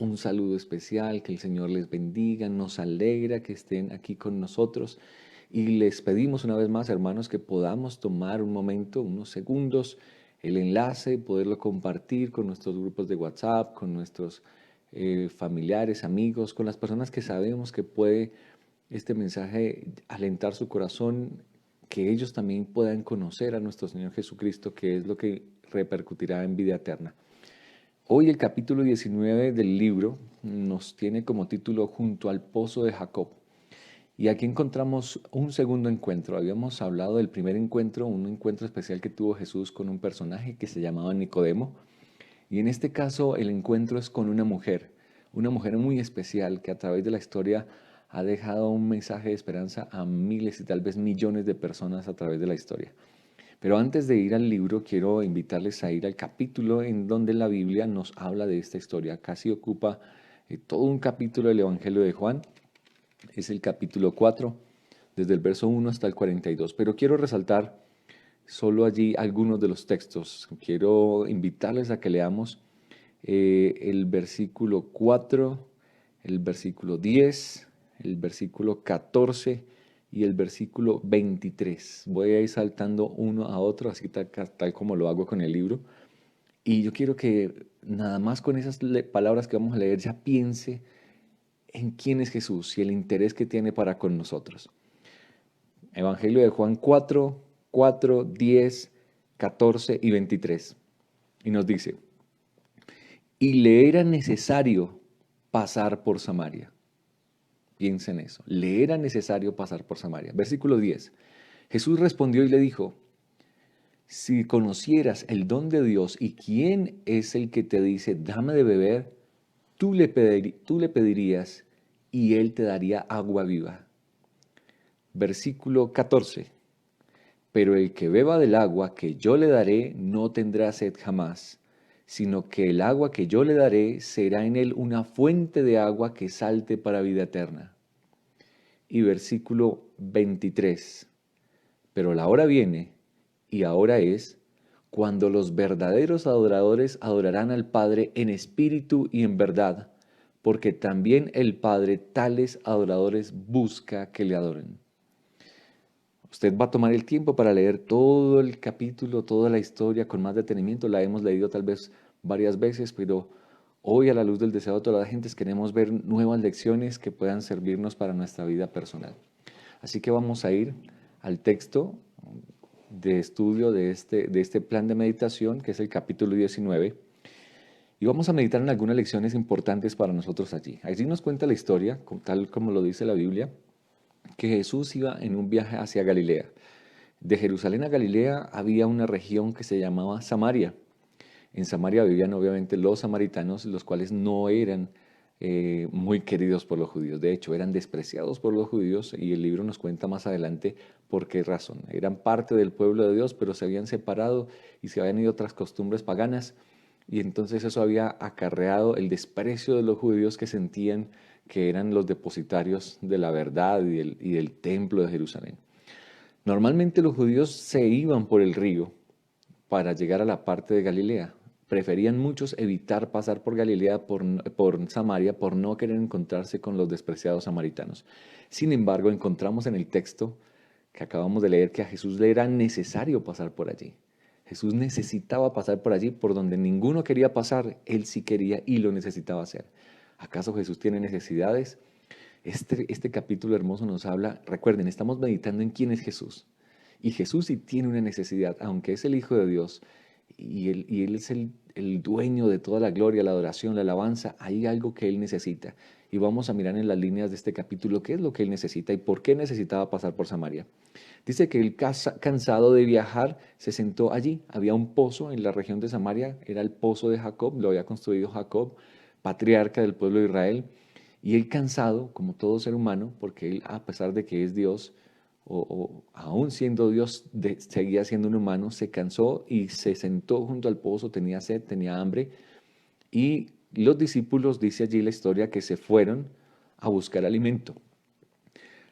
un saludo especial, que el Señor les bendiga, nos alegra que estén aquí con nosotros y les pedimos una vez más, hermanos, que podamos tomar un momento, unos segundos, el enlace, poderlo compartir con nuestros grupos de WhatsApp, con nuestros familiares, amigos, con las personas que sabemos que puede este mensaje alentar su corazón, que ellos también puedan conocer a nuestro Señor Jesucristo, que es lo que repercutirá en vida eterna. Hoy el capítulo 19 del libro nos tiene como título Junto al pozo de Jacob. Y aquí encontramos un segundo encuentro. Habíamos hablado del primer encuentro, un encuentro especial que tuvo Jesús con un personaje que se llamaba Nicodemo. Y en este caso el encuentro es con una mujer muy especial que a través de la historia ha dejado un mensaje de esperanza a miles y tal vez millones de personas a través de la historia. Pero antes de ir al libro, quiero invitarles a ir al capítulo en donde la Biblia nos habla de esta historia. Casi ocupa todo un capítulo del Evangelio de Juan. Es el capítulo 4, desde el verso 1 hasta el 42. Pero quiero resaltar solo allí algunos de los textos. Quiero invitarles a que leamos el versículo 4, el versículo 10, el versículo 14 y el versículo 23. Voy a ir saltando uno a otro, así tal como lo hago con el libro. Y yo quiero que nada más con esas palabras que vamos a leer ya piense en quién es Jesús y el interés que tiene para con nosotros. Evangelio de Juan 4, 4, 10, 14 y 23. Y nos dice, y le era necesario pasar por Samaria. Piensa en eso. Le era necesario pasar por Samaria. Versículo 10. Jesús respondió y le dijo, si conocieras el don de Dios y quién es el que te dice, dame de beber, tú le pedirías y él te daría agua viva. Versículo 14. Pero el que beba del agua que yo le daré no tendrá sed jamás, sino que el agua que yo le daré será en él una fuente de agua que salte para vida eterna. Y versículo 23. Pero la hora viene, y ahora es, cuando los verdaderos adoradores adorarán al Padre en espíritu y en verdad, porque también el Padre tales adoradores busca que le adoren. Usted va a tomar el tiempo para leer todo el capítulo, toda la historia con más detenimiento. La hemos leído tal vez varias veces, pero hoy a la luz del deseo de toda la gente queremos ver nuevas lecciones que puedan servirnos para nuestra vida personal. Así que vamos a ir al texto de estudio de este plan de meditación, que es el capítulo 19, y vamos a meditar en algunas lecciones importantes para nosotros allí. Allí nos cuenta la historia, tal como lo dice la Biblia, que Jesús iba en un viaje hacia Galilea. De Jerusalén a Galilea había una región que se llamaba Samaria. En Samaria vivían obviamente los samaritanos, los cuales no eran muy queridos por los judíos. De hecho, eran despreciados por los judíos y el libro nos cuenta más adelante por qué razón. Eran parte del pueblo de Dios, pero se habían separado y se habían ido a otras costumbres paganas. Y entonces eso había acarreado el desprecio de los judíos que sentían que eran los depositarios de la verdad y del templo de Jerusalén. Normalmente los judíos se iban por el río para llegar a la parte de Galilea. Preferían muchos evitar pasar por Galilea, por Samaria, por no querer encontrarse con los despreciados samaritanos. Sin embargo, encontramos en el texto que acabamos de leer que a Jesús le era necesario pasar por allí. Jesús necesitaba pasar por allí, por donde ninguno quería pasar, él sí quería y lo necesitaba hacer. ¿Acaso Jesús tiene necesidades? Este capítulo hermoso nos habla, recuerden, estamos meditando en quién es Jesús. Y Jesús sí tiene una necesidad, aunque es el Hijo de Dios y él es el dueño de toda la gloria, la adoración, la alabanza, hay algo que Él necesita. Y vamos a mirar en las líneas de este capítulo qué es lo que Él necesita y por qué necesitaba pasar por Samaria. Dice que él, cansado de viajar, se sentó allí. Había un pozo en la región de Samaria, era el pozo de Jacob, lo había construido Jacob, patriarca del pueblo de Israel. Y él cansado, como todo ser humano, porque él, a pesar de que es Dios, o aún siendo Dios, seguía siendo un humano, se cansó y se sentó junto al pozo, tenía sed, tenía hambre. Y los discípulos, dice allí la historia, que se fueron a buscar alimento.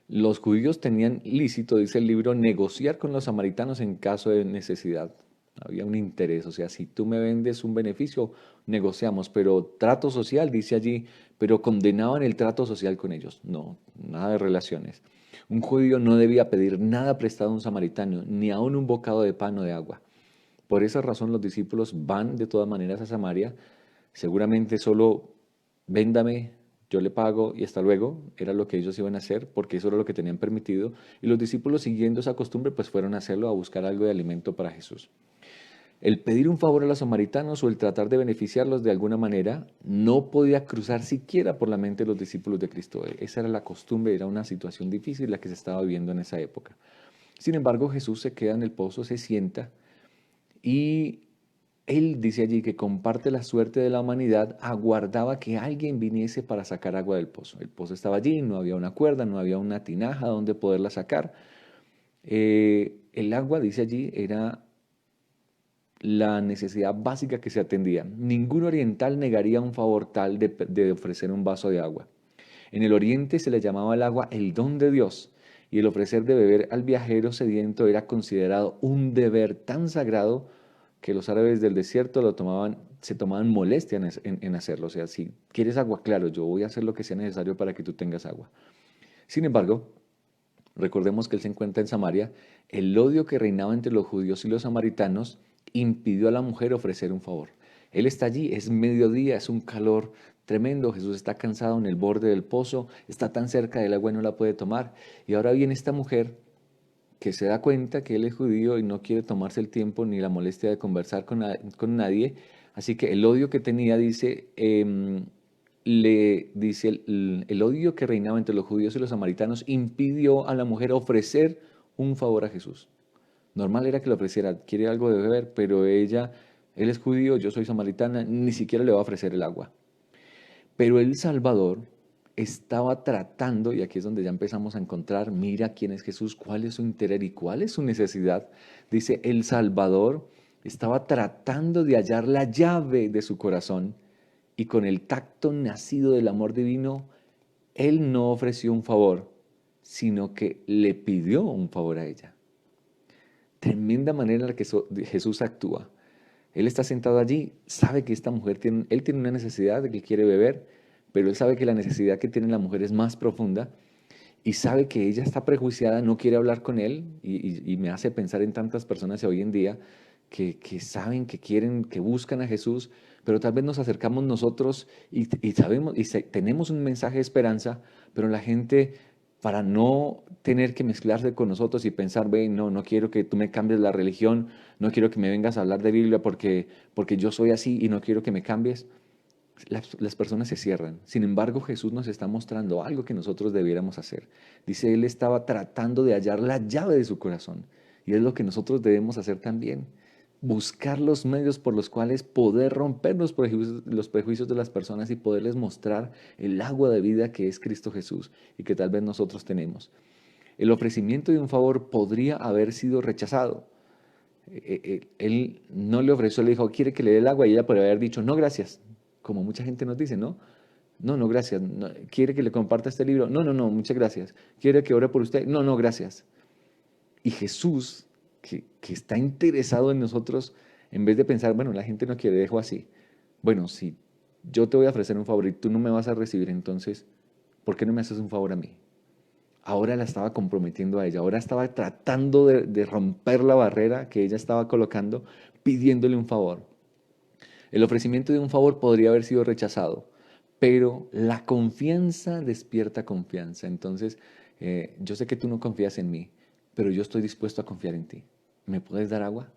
Los judíos tenían lícito, dice el libro, negociar con los samaritanos en caso de necesidad. había un interés, o sea, si tú me vendes un beneficio, negociamos, pero trato social, dice allí, pero condenaban el trato social con ellos, no, nada de relaciones. Un judío no debía pedir nada prestado a un samaritano, ni aun un bocado de pan o de agua. Por esa razón los discípulos van de todas maneras a Samaria, seguramente solo véndame, yo le pago y hasta luego, era lo que ellos iban a hacer, porque eso era lo que tenían permitido, y los discípulos siguiendo esa costumbre pues fueron a hacerlo, a buscar algo de alimento para Jesús. El pedir un favor a los samaritanos o el tratar de beneficiarlos de alguna manera no podía cruzar siquiera por la mente de los discípulos de Cristo. Esa era la costumbre, era una situación difícil la que se estaba viviendo en esa época. Sin embargo, Jesús se queda en el pozo, se sienta y él dice allí que comparte la suerte de la humanidad, aguardaba que alguien viniese para sacar agua del pozo. El pozo estaba allí, no había una cuerda, no había una tinaja donde poderla sacar. El agua, dice allí, era la necesidad básica que se atendía. Ningún oriental negaría un favor tal de ofrecer un vaso de agua. En el oriente se le llamaba al agua el don de Dios, y el ofrecer de beber al viajero sediento era considerado un deber tan sagrado que los árabes del desierto se tomaban molestia en hacerlo. O sea, si quieres agua, claro, yo voy a hacer lo que sea necesario para que tú tengas agua. Sin embargo, recordemos que él se encuentra en Samaria. El odio que reinaba entre los judíos y los samaritanos impidió a la mujer ofrecer un favor. Él está allí, es mediodía, es un calor tremendo. Jesús está cansado en el borde del pozo, está tan cerca del agua y no la puede tomar. Y ahora viene esta mujer que se da cuenta que él es judío y no quiere tomarse el tiempo ni la molestia de conversar con nadie. Así que el odio que tenía, dice, le dice el odio que reinaba entre los judíos y los samaritanos impidió a la mujer ofrecer un favor a Jesús. Normal era que le ofreciera, quiere algo de beber, pero él es judío, yo soy samaritana, ni siquiera le va a ofrecer el agua. Pero el Salvador estaba tratando, y aquí es donde ya empezamos a encontrar, mira quién es Jesús, cuál es su interés y cuál es su necesidad. Dice, el Salvador estaba tratando de hallar la llave de su corazón y con el tacto nacido del amor divino, él no ofreció un favor, sino que le pidió un favor a ella. Tremenda manera en la que Jesús actúa. Él está sentado allí, sabe que esta mujer él tiene una necesidad de que quiere beber, pero él sabe que la necesidad que tiene la mujer es más profunda y sabe que ella está prejuiciada, no quiere hablar con él y me hace pensar en tantas personas hoy en día que saben, que quieren, que buscan a Jesús, pero tal vez nos acercamos nosotros y sabemos y tenemos un mensaje de esperanza, pero la gente para no tener que mezclarse con nosotros y pensar, ve, no, no quiero que tú me cambies la religión, no quiero que me vengas a hablar de Biblia porque yo soy así y no quiero que me cambies. Las personas se cierran. Sin embargo, Jesús nos está mostrando algo que nosotros debiéramos hacer. Dice, Él estaba tratando de hallar la llave de su corazón. Y es lo que nosotros debemos hacer también. Buscar los medios por los cuales poder romper los prejuicios de las personas y poderles mostrar el agua de vida que es Cristo Jesús y que tal vez nosotros tenemos. El ofrecimiento de un favor podría haber sido rechazado. Él no le ofreció, le dijo, quiere que le dé el agua y ella podría haber dicho, no, gracias, como mucha gente nos dice, ¿no? No, no, gracias. ¿Quiere que le comparta este libro? No, no, no, muchas gracias. ¿Quiere que ore por usted? No, no, gracias. Y Jesús, que está interesado en nosotros, en vez de pensar, bueno, la gente no quiere, dejo así. Bueno, si yo te voy a ofrecer un favor y tú no me vas a recibir, entonces, ¿por qué no me haces un favor a mí? Ahora la estaba comprometiendo a ella, ahora estaba tratando de romper la barrera que ella estaba colocando, pidiéndole un favor. El ofrecimiento de un favor podría haber sido rechazado, pero la confianza despierta confianza. Entonces, yo sé que tú no confías en mí, pero yo estoy dispuesto a confiar en ti. ¿Me puedes dar agua?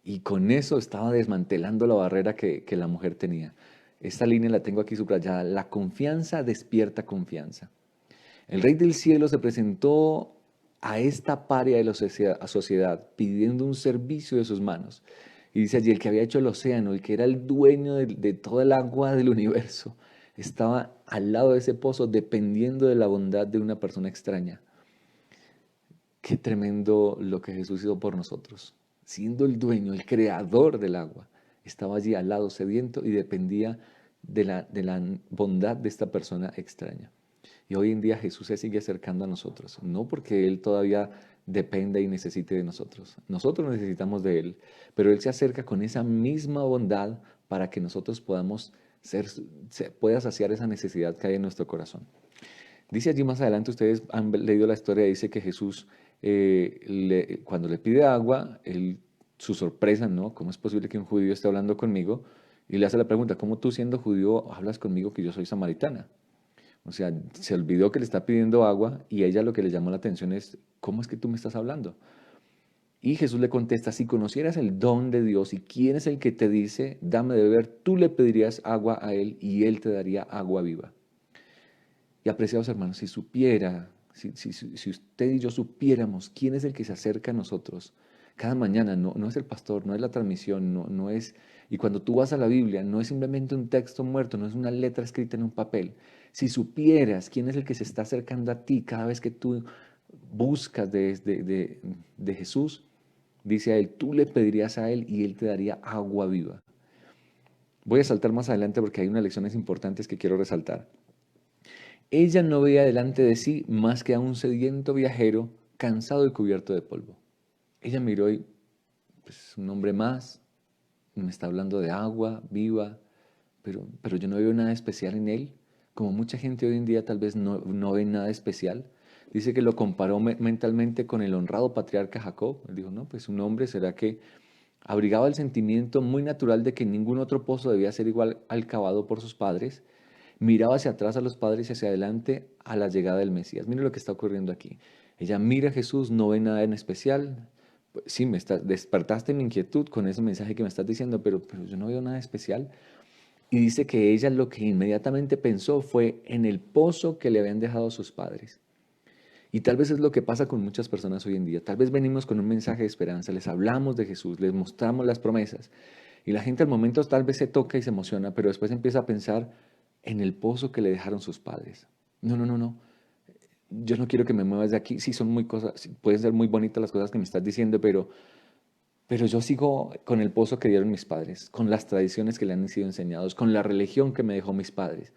Y con eso estaba desmantelando la barrera que la mujer tenía. Esta línea la tengo aquí subrayada. La confianza despierta confianza. El Rey del Cielo se presentó a esta paria de la sociedad pidiendo un servicio de sus manos. Y dice allí, el que había hecho el océano, el que era el dueño de toda el agua del universo, estaba al lado de ese pozo dependiendo de la bondad de una persona extraña. Qué tremendo lo que Jesús hizo por nosotros. Siendo el dueño, el creador del agua, estaba allí al lado sediento y dependía de la bondad de esta persona extraña. Y hoy en día Jesús se sigue acercando a nosotros, no porque Él todavía dependa y necesite de nosotros. Nosotros necesitamos de Él, pero Él se acerca con esa misma bondad para que nosotros podamos pueda saciar esa necesidad que hay en nuestro corazón. Dice allí más adelante, ustedes han leído la historia, dice que Jesús, cuando le pide agua, su sorpresa, ¿no? ¿Cómo es posible que un judío esté hablando conmigo? Y le hace la pregunta, ¿cómo tú siendo judío hablas conmigo que yo soy samaritana? O sea, se olvidó que le está pidiendo agua y a ella lo que le llamó la atención es, ¿cómo es que tú me estás hablando? Y Jesús le contesta, si conocieras el don de Dios y quién es el que te dice, dame de beber, tú le pedirías agua a él y él te daría agua viva. Y apreciados hermanos, si supiera, si usted y yo supiéramos quién es el que se acerca a nosotros cada mañana, no es el pastor, no es la transmisión, no es, y cuando tú vas a la Biblia, no es simplemente un texto muerto, no es una letra escrita en un papel. Si supieras quién es el que se está acercando a ti cada vez que tú buscas de Jesús, dice a él, tú le pedirías a él y él te daría agua viva. Voy a saltar más adelante porque hay unas lecciones importantes que quiero resaltar. Ella no veía delante de sí más que a un sediento viajero, cansado y cubierto de polvo. Ella miró y, pues, un hombre más, me está hablando de agua viva, pero yo no veo nada especial en él. Como mucha gente hoy en día tal vez no ve nada especial. Dice que lo comparó mentalmente con el honrado patriarca Jacob. Él dijo, no, pues un hombre será que abrigaba el sentimiento muy natural de que ningún otro pozo debía ser igual al cavado por sus padres. Miraba hacia atrás a los padres y hacia adelante a la llegada del Mesías. Mire lo que está ocurriendo aquí. Ella mira a Jesús, no ve nada en especial. Pues, sí, despertaste mi inquietud con ese mensaje que me estás diciendo, pero yo no veo nada especial. Y dice que ella lo que inmediatamente pensó fue en el pozo que le habían dejado sus padres. Y tal vez es lo que pasa con muchas personas hoy en día. Tal vez venimos con un mensaje de esperanza, les hablamos de Jesús, les mostramos las promesas. Y la gente al momento tal vez se toca y se emociona, pero después empieza a pensar en el pozo que le dejaron sus padres. No. Yo no quiero que me muevas de aquí. Sí, son muy cosas, sí, pueden ser muy bonitas las cosas que me estás diciendo, pero yo sigo con el pozo que dieron mis padres, con las tradiciones que le han sido enseñados, con la religión que me dejó mis padres.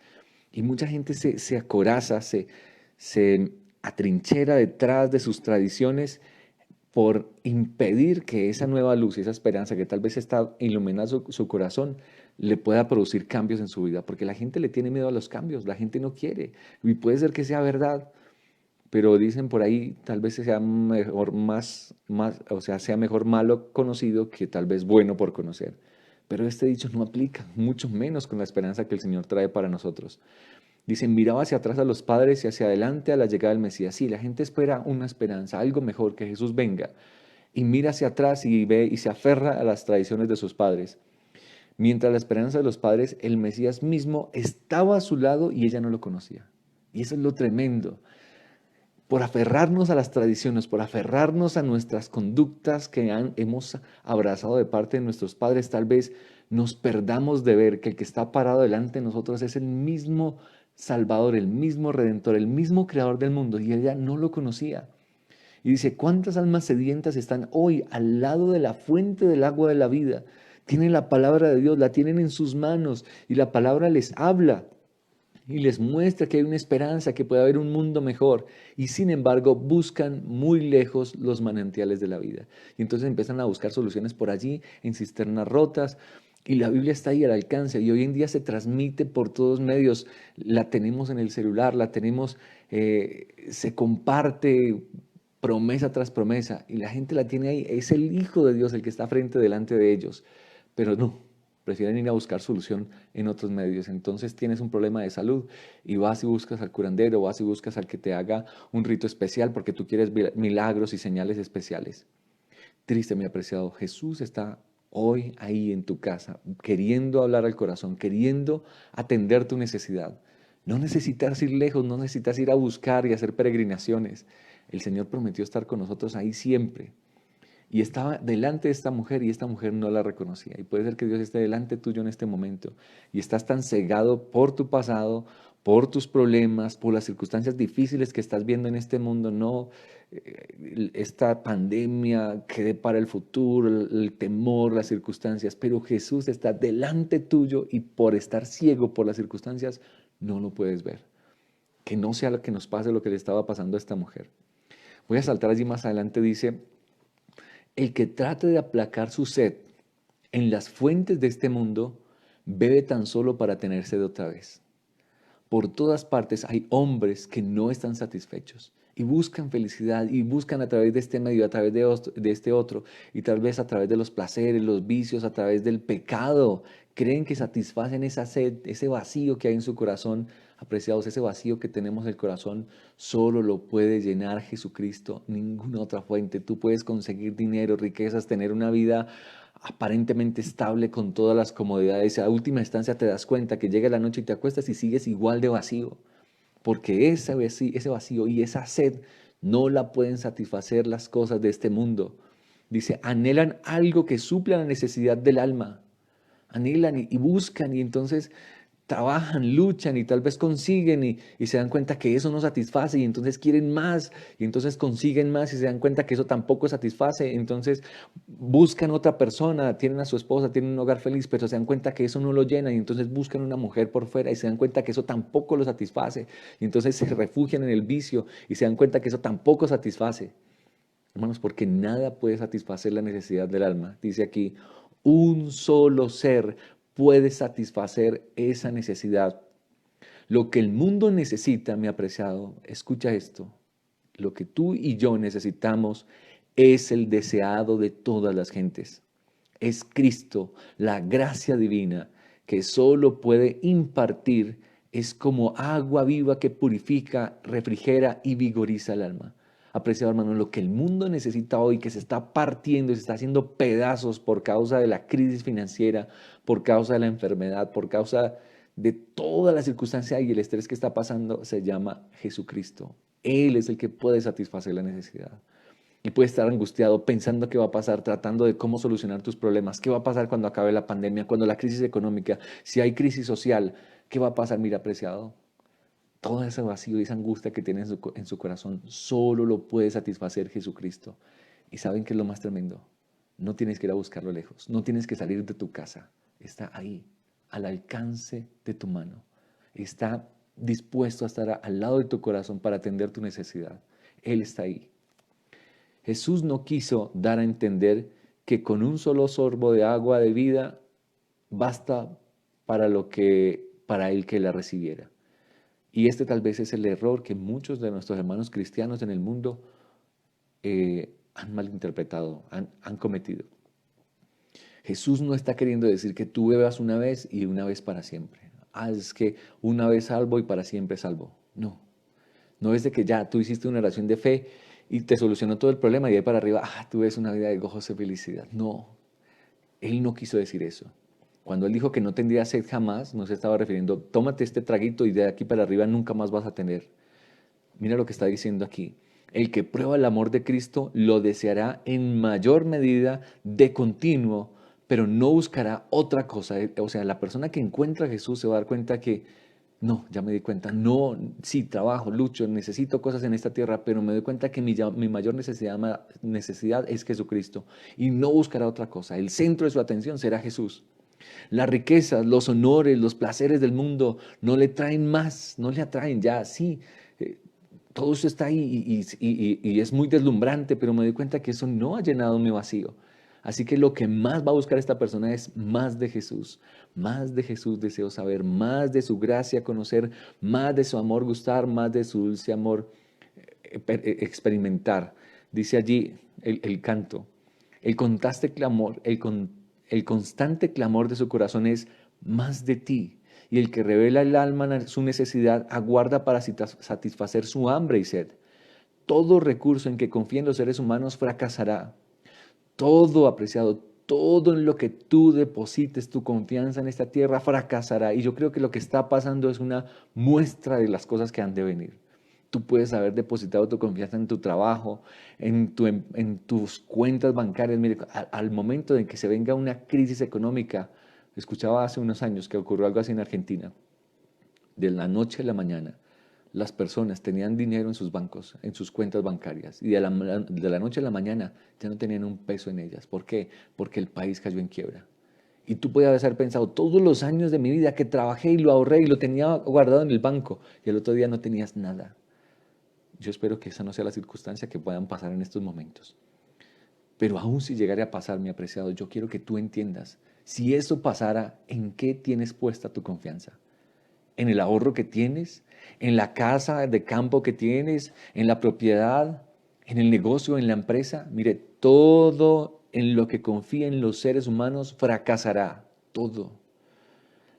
Y mucha gente se acoraza, se atrinchera detrás de sus tradiciones por impedir que esa nueva luz y esa esperanza que tal vez está iluminando su corazón le pueda producir cambios en su vida, porque la gente le tiene miedo a los cambios, la gente no quiere, y puede ser que sea verdad, pero dicen por ahí tal vez sea mejor o sea, sea mejor malo conocido que tal vez bueno por conocer. Pero este dicho no aplica, mucho menos con la esperanza que el Señor trae para nosotros. Dicen, miraba hacia atrás a los padres y hacia adelante a la llegada del Mesías. Sí, la gente espera una esperanza, algo mejor, que Jesús venga. Y mira hacia atrás y ve y se aferra a las tradiciones de sus padres. Mientras la esperanza de los padres, el Mesías mismo estaba a su lado y ella no lo conocía. Y eso es lo tremendo. Por aferrarnos a las tradiciones, por aferrarnos a nuestras conductas que hemos abrazado de parte de nuestros padres, tal vez nos perdamos de ver que el que está parado delante de nosotros es el mismo Salvador, el mismo Redentor, el mismo Creador del mundo, y ella no lo conocía. Y dice, ¿cuántas almas sedientas están hoy al lado de la fuente del agua de la vida? Tienen la palabra de Dios, la tienen en sus manos y la palabra les habla y les muestra que hay una esperanza, que puede haber un mundo mejor. Y sin embargo, buscan muy lejos los manantiales de la vida. Y entonces empiezan a buscar soluciones por allí, en cisternas rotas. Y la Biblia está ahí al alcance. Y hoy en día se transmite por todos medios. La tenemos en el celular, la tenemos, se comparte promesa tras promesa. Y la gente la tiene ahí. Es el Hijo de Dios el que está frente delante de ellos. Pero no, prefieren ir a buscar solución en otros medios. Entonces tienes un problema de salud y vas y buscas al curandero, vas y buscas al que te haga un rito especial porque tú quieres milagros y señales especiales. Triste, mi apreciado, Jesús está hoy ahí en tu casa, queriendo hablar al corazón, queriendo atender tu necesidad. No necesitas ir lejos, no necesitas ir a buscar y hacer peregrinaciones. El Señor prometió estar con nosotros ahí siempre. Y estaba delante de esta mujer y esta mujer no la reconocía. Y puede ser que Dios esté delante tuyo en este momento y estás tan cegado por tu pasado, por tus problemas, por las circunstancias difíciles que estás viendo en este mundo, no esta pandemia que depara el futuro, el temor, las circunstancias, pero Jesús está delante tuyo y por estar ciego por las circunstancias no lo puedes ver. Que no sea lo que nos pase lo que le estaba pasando a esta mujer. Voy a saltar allí más adelante, dice, el que trate de aplacar su sed en las fuentes de este mundo, bebe tan solo para tener sed otra vez. Por todas partes hay hombres que no están satisfechos y buscan felicidad y buscan a través de este medio, a través de este otro y tal vez a través de los placeres, los vicios, a través del pecado. Creen que satisfacen esa sed, ese vacío que hay en su corazón. Apreciados, ese vacío que tenemos en el corazón solo lo puede llenar Jesucristo, ninguna otra fuente. Tú puedes conseguir dinero, riquezas, tener una vida aparentemente estable con todas las comodidades. A última instancia te das cuenta que llega la noche y te acuestas y sigues igual de vacío, porque ese vacío y esa sed no la pueden satisfacer las cosas de este mundo. Dice, anhelan algo que supla la necesidad del alma. Anhelan y buscan y entonces trabajan, luchan y tal vez consiguen y se dan cuenta que eso no satisface y entonces quieren más y entonces consiguen más y se dan cuenta que eso tampoco satisface, entonces buscan otra persona, tienen a su esposa, tienen un hogar feliz, pero se dan cuenta que eso no lo llena y entonces buscan una mujer por fuera y se dan cuenta que eso tampoco lo satisface y entonces se refugian en el vicio y se dan cuenta que eso tampoco satisface. Hermanos, porque nada puede satisfacer la necesidad del alma. Dice aquí, un solo ser puede satisfacer esa necesidad. Lo que el mundo necesita, mi apreciado, escucha esto, lo que tú y yo necesitamos es el deseado de todas las gentes. Es Cristo, la gracia divina que solo puede impartir, es como agua viva que purifica, refrigera y vigoriza el alma. Apreciado hermano, lo que el mundo necesita hoy, que se está partiendo y se está haciendo pedazos por causa de la crisis financiera, por causa de la enfermedad, por causa de toda la circunstancia y el estrés que está pasando, se llama Jesucristo. Él es el que puede satisfacer la necesidad. Y puedes estar angustiado pensando qué va a pasar, tratando de cómo solucionar tus problemas, qué va a pasar cuando acabe la pandemia, cuando la crisis económica, si hay crisis social, qué va a pasar, mira, apreciado. Todo ese vacío y esa angustia que tiene en su corazón solo lo puede satisfacer Jesucristo. ¿Y saben qué es lo más tremendo? No tienes que ir a buscarlo lejos, no tienes que salir de tu casa. Está ahí, al alcance de tu mano. Está dispuesto a estar al lado de tu corazón para atender tu necesidad. Él está ahí. Jesús no quiso dar a entender que con un solo sorbo de agua de vida basta para el que la recibiera. Y este tal vez es el error que muchos de nuestros hermanos cristianos en el mundo han malinterpretado, han cometido. Jesús no está queriendo decir que tú bebas una vez y una vez para siempre. Es que una vez salvo y para siempre salvo. No, no es de que ya tú hiciste una oración de fe y te solucionó todo el problema y de ahí para arriba, tú ves una vida de gozo y felicidad. No, Él no quiso decir eso. Cuando Él dijo que no tendría sed jamás, no se estaba refiriendo, tómate este traguito y de aquí para arriba nunca más vas a tener. Mira lo que está diciendo aquí. El que prueba el amor de Cristo lo deseará en mayor medida de continuo, pero no buscará otra cosa. O sea, la persona que encuentra a Jesús se va a dar cuenta que no, ya me di cuenta, no, sí, trabajo, lucho, necesito cosas en esta tierra, pero me doy cuenta que mi mayor necesidad es Jesucristo y no buscará otra cosa. El centro de su atención será Jesús. Las riquezas, los honores, los placeres del mundo no le traen más, no le atraen ya, sí. eh, Todo eso está ahí y es muy deslumbrante, pero me doy cuenta que eso no ha llenado mi vacío. Así que lo que más va a buscar esta persona es más de Jesús. Más de Jesús deseo saber, más de su gracia conocer, más de su amor gustar, más de su dulce amor experimentar. Dice allí el canto, el constante clamor de su corazón es más de ti. Y el que revela el alma su necesidad aguarda para satisfacer su hambre y sed. Todo recurso en que confíen los seres humanos fracasará. Todo, apreciado, todo en lo que tú deposites tu confianza en esta tierra fracasará. Y yo creo que lo que está pasando es una muestra de las cosas que han de venir. Tú puedes haber depositado tu confianza en tu trabajo, en tus cuentas bancarias. Mire, al momento en que se venga una crisis económica, escuchaba hace unos años que ocurrió algo así en Argentina, de la noche a la mañana, las personas tenían dinero en sus bancos, en sus cuentas bancarias, y de la noche a la mañana ya no tenían un peso en ellas. ¿Por qué? Porque el país cayó en quiebra. Y tú podías haber pensado, todos los años de mi vida que trabajé y lo ahorré y lo tenía guardado en el banco, y el otro día no tenías nada. Yo espero que esa no sea la circunstancia que puedan pasar en estos momentos. Pero aún si llegara a pasar, mi apreciado, yo quiero que tú entiendas, si eso pasara, ¿en qué tienes puesta tu confianza? ¿En el ahorro que tienes? ¿En la casa de campo que tienes? ¿En la propiedad? ¿En el negocio? ¿En la empresa? Mire, todo en lo que confíen los seres humanos fracasará. Todo.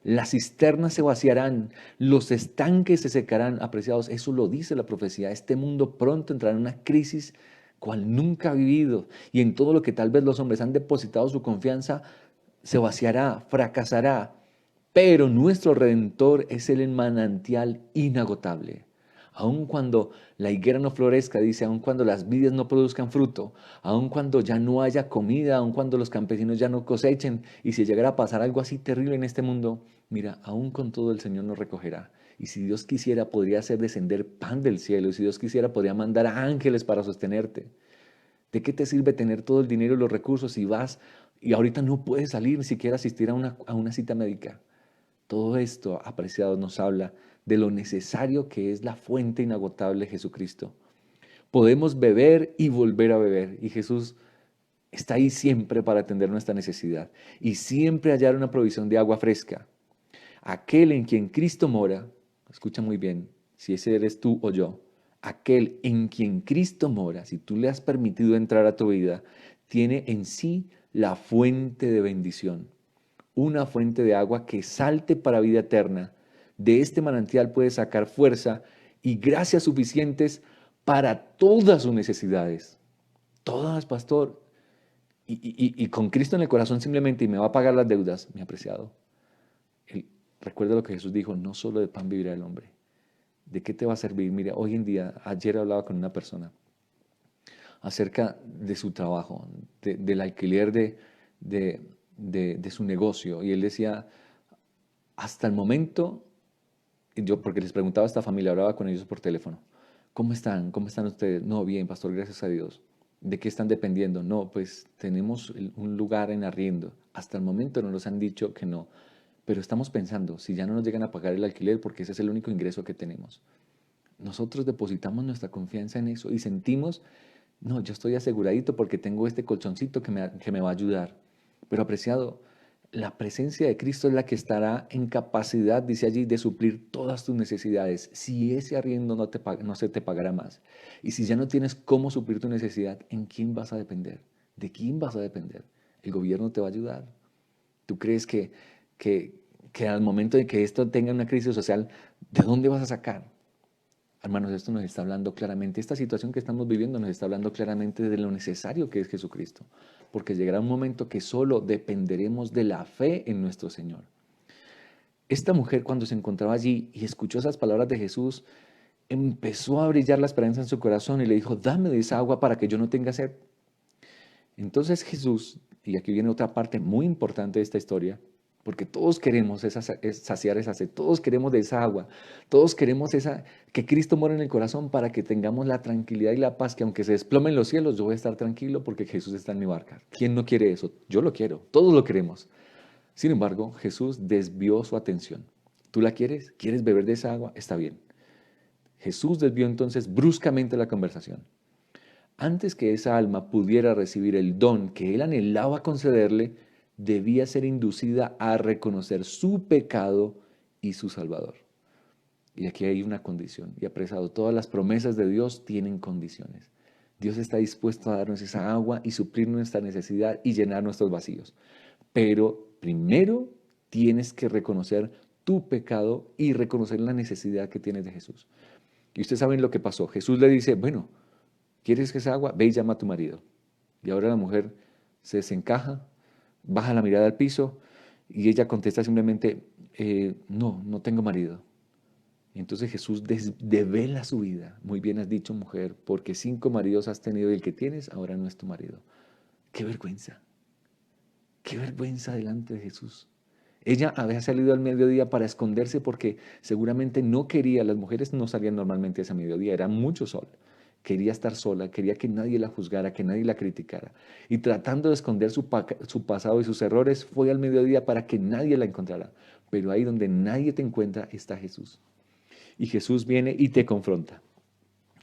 Las cisternas se vaciarán, los estanques se secarán, apreciados. Eso lo dice la profecía. Este mundo pronto entrará en una crisis cual nunca ha vivido. Y en todo lo que tal vez los hombres han depositado su confianza, se vaciará, fracasará. Pero nuestro Redentor es el manantial inagotable. Aun cuando la higuera no florezca, dice, aun cuando las vides no produzcan fruto, aun cuando ya no haya comida, aun cuando los campesinos ya no cosechen, y si llegara a pasar algo así terrible en este mundo, mira, aun con todo el Señor nos recogerá. Y si Dios quisiera, podría hacer descender pan del cielo, y si Dios quisiera, podría mandar a ángeles para sostenerte. ¿De qué te sirve tener todo el dinero y los recursos si vas y ahorita no puedes salir ni siquiera asistir a una cita médica? Todo esto, apreciados, nos habla de lo necesario que es la fuente inagotable Jesucristo. Podemos beber y volver a beber, y Jesús está ahí siempre para atender nuestra necesidad y siempre hallar una provisión de agua fresca. Aquel en quien Cristo mora, escucha muy bien, si ese eres tú o yo, aquel en quien Cristo mora, si tú le has permitido entrar a tu vida, tiene en sí la fuente de bendición, una fuente de agua que salte para vida eterna. De este manantial puede sacar fuerza y gracias suficientes para todas sus necesidades. Todas, pastor. Y con Cristo en el corazón simplemente y me va a pagar las deudas, mi apreciado. El- Recuerda lo que Jesús dijo, no solo de pan vivirá el hombre. ¿De qué te va a servir? Mira, hoy en día, ayer hablaba con una persona acerca de su trabajo, del alquiler de, de su negocio. Y él decía, hasta el momento, yo porque les preguntaba a esta familia, hablaba con ellos por teléfono, ¿cómo están? ¿Cómo están ustedes? No, bien, pastor, gracias a Dios. ¿De qué están dependiendo? No, pues tenemos un lugar en arriendo. Hasta el momento no nos han dicho que no, pero estamos pensando, si ya no nos llegan a pagar el alquiler, porque ese es el único ingreso que tenemos. Nosotros depositamos nuestra confianza en eso y sentimos, no, yo estoy aseguradito porque tengo este colchoncito que me va a ayudar. Pero apreciado, la presencia de Cristo es la que estará en capacidad, dice allí, de suplir todas tus necesidades. Si ese arriendo no se te pagará más. Y si ya no tienes cómo suplir tu necesidad, ¿en quién vas a depender? ¿De quién vas a depender? El gobierno te va a ayudar. ¿Tú crees que, que al momento de que esto tenga una crisis social, ¿de dónde vas a sacar? Hermanos, esto nos está hablando claramente, esta situación que estamos viviendo nos está hablando claramente de lo necesario que es Jesucristo, porque llegará un momento que solo dependeremos de la fe en nuestro Señor. Esta mujer cuando se encontraba allí y escuchó esas palabras de Jesús, empezó a brillar la esperanza en su corazón y le dijo, dame de esa agua para que yo no tenga sed. Entonces Jesús, y aquí viene otra parte muy importante de esta historia, porque todos queremos saciar esa sed, todos queremos de esa agua, todos queremos que Cristo muera en el corazón para que tengamos la tranquilidad y la paz, que aunque se desplomen los cielos, yo voy a estar tranquilo porque Jesús está en mi barca. ¿Quién no quiere eso? Yo lo quiero, todos lo queremos. Sin embargo, Jesús desvió su atención. ¿Tú la quieres? ¿Quieres beber de esa agua? Está bien. Jesús desvió entonces bruscamente la conversación. Antes que esa alma pudiera recibir el don que él anhelaba concederle, debía ser inducida a reconocer su pecado y su Salvador. Y aquí hay una condición. Y apresado, todas las promesas de Dios tienen condiciones. Dios está dispuesto a darnos esa agua y suplir nuestra necesidad y llenar nuestros vacíos. Pero primero tienes que reconocer tu pecado y reconocer la necesidad que tienes de Jesús. Y ustedes saben lo que pasó. Jesús le dice, bueno, ¿quieres que esa agua? Ve y llama a tu marido. Y ahora la mujer se desencaja, baja la mirada al piso y ella contesta simplemente, no, no tengo marido. Y entonces Jesús devela su vida. Muy bien has dicho, mujer, porque 5 maridos has tenido y el que tienes ahora no es tu marido. Qué vergüenza delante de Jesús. Ella había salido al mediodía para esconderse porque seguramente no quería, las mujeres no salían normalmente a ese mediodía, era mucho sol. Quería estar sola, quería que nadie la juzgara, que nadie la criticara. Y tratando de esconder su pasado y sus errores, fue al mediodía para que nadie la encontrara. Pero ahí donde nadie te encuentra está Jesús. Y Jesús viene y te confronta.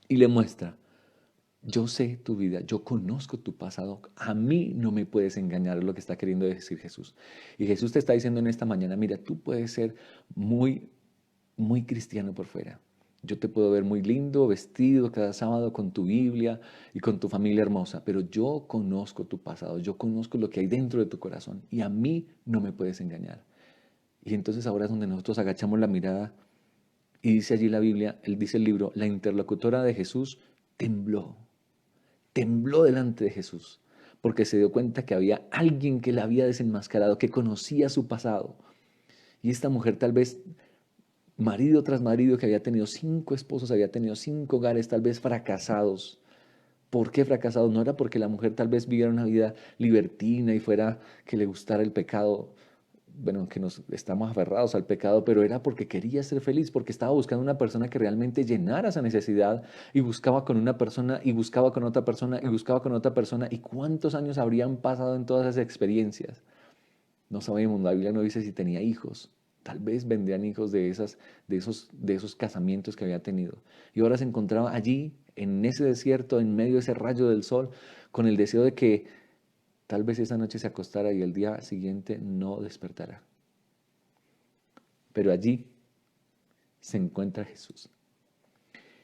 y le muestra, yo sé tu vida, yo conozco tu pasado, a mí no me puedes engañar, es lo que está queriendo decir Jesús. Y Jesús te está diciendo en esta mañana, mira, tú puedes ser muy, muy cristiano por fuera. Yo te puedo ver muy lindo, vestido cada sábado con tu Biblia y con tu familia hermosa, pero yo conozco tu pasado, yo conozco lo que hay dentro de tu corazón y a mí no me puedes engañar. Y entonces ahora es donde nosotros agachamos la mirada y dice allí la Biblia, él dice el libro, la interlocutora de Jesús tembló, tembló delante de Jesús, porque se dio cuenta que había alguien que la había desenmascarado, que conocía su pasado. Y esta mujer tal vez, marido tras marido, que había tenido 5 esposos, había tenido 5 hogares tal vez fracasados. ¿Por qué fracasados? No era porque la mujer tal vez viviera una vida libertina y fuera que le gustara el pecado, bueno, que nos estamos aferrados al pecado, pero era porque quería ser feliz, porque estaba buscando una persona que realmente llenara esa necesidad y buscaba con una persona y buscaba con otra persona y buscaba con otra persona. ¿Y cuántos años habrían pasado en todas esas experiencias? No sabemos, la Biblia no dice si tenía hijos. Tal vez vendrían hijos de esos casamientos que había tenido. Y ahora se encontraba allí, en ese desierto, en medio de ese rayo del sol, con el deseo de que tal vez esa noche se acostara y el día siguiente no despertara. Pero allí se encuentra Jesús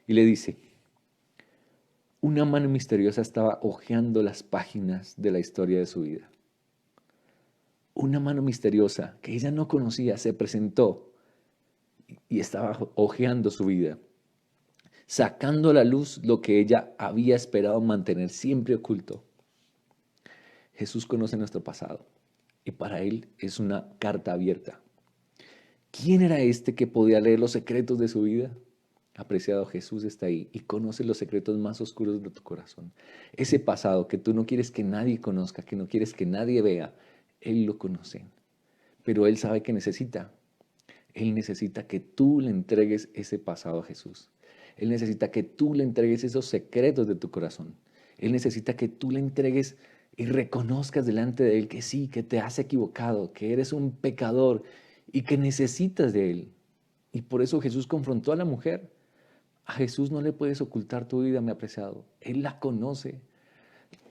y le dice, una mano misteriosa estaba hojeando las páginas de la historia de su vida. Una mano misteriosa que ella no conocía se presentó y estaba hojeando su vida, sacando a la luz lo que ella había esperado mantener siempre oculto. Jesús conoce nuestro pasado y para él es una carta abierta. ¿Quién era este que podía leer los secretos de su vida? Apreciado, Jesús está ahí y conoce los secretos más oscuros de tu corazón. Ese pasado que tú no quieres que nadie conozca, que no quieres que nadie vea, Él lo conoce. Pero Él sabe que necesita. Él necesita que tú le entregues ese pasado a Jesús. Él necesita que tú le entregues esos secretos de tu corazón. Él necesita que tú le entregues y reconozcas delante de Él que sí, que te has equivocado, que eres un pecador y que necesitas de Él. Y por eso Jesús confrontó a la mujer. A Jesús no le puedes ocultar tu vida, mi apreciado. Él la conoce.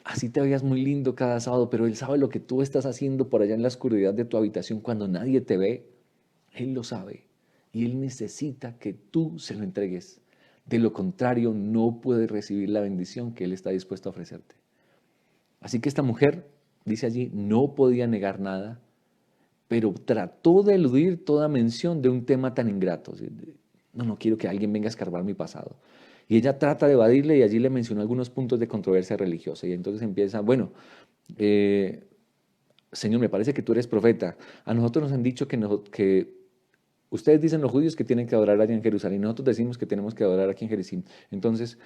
Así te veas muy lindo cada sábado, pero Él sabe lo que tú estás haciendo por allá en la oscuridad de tu habitación cuando nadie te ve. Él lo sabe. Y Él necesita que tú se lo entregues. De lo contrario, no puedes recibir la bendición que Él está dispuesto a ofrecerte. Así que esta mujer, dice allí, no podía negar nada, pero trató de eludir toda mención de un tema tan ingrato. No, no quiero que alguien venga a escarbar mi pasado. Y ella trata de evadirle y allí le mencionó algunos puntos de controversia religiosa. Y entonces empieza, bueno, eh, Señor, me parece que tú eres profeta. A nosotros nos han dicho que ustedes dicen los judíos que tienen que adorar allá en Jerusalén y nosotros decimos que tenemos que adorar aquí en Jericín. Entonces,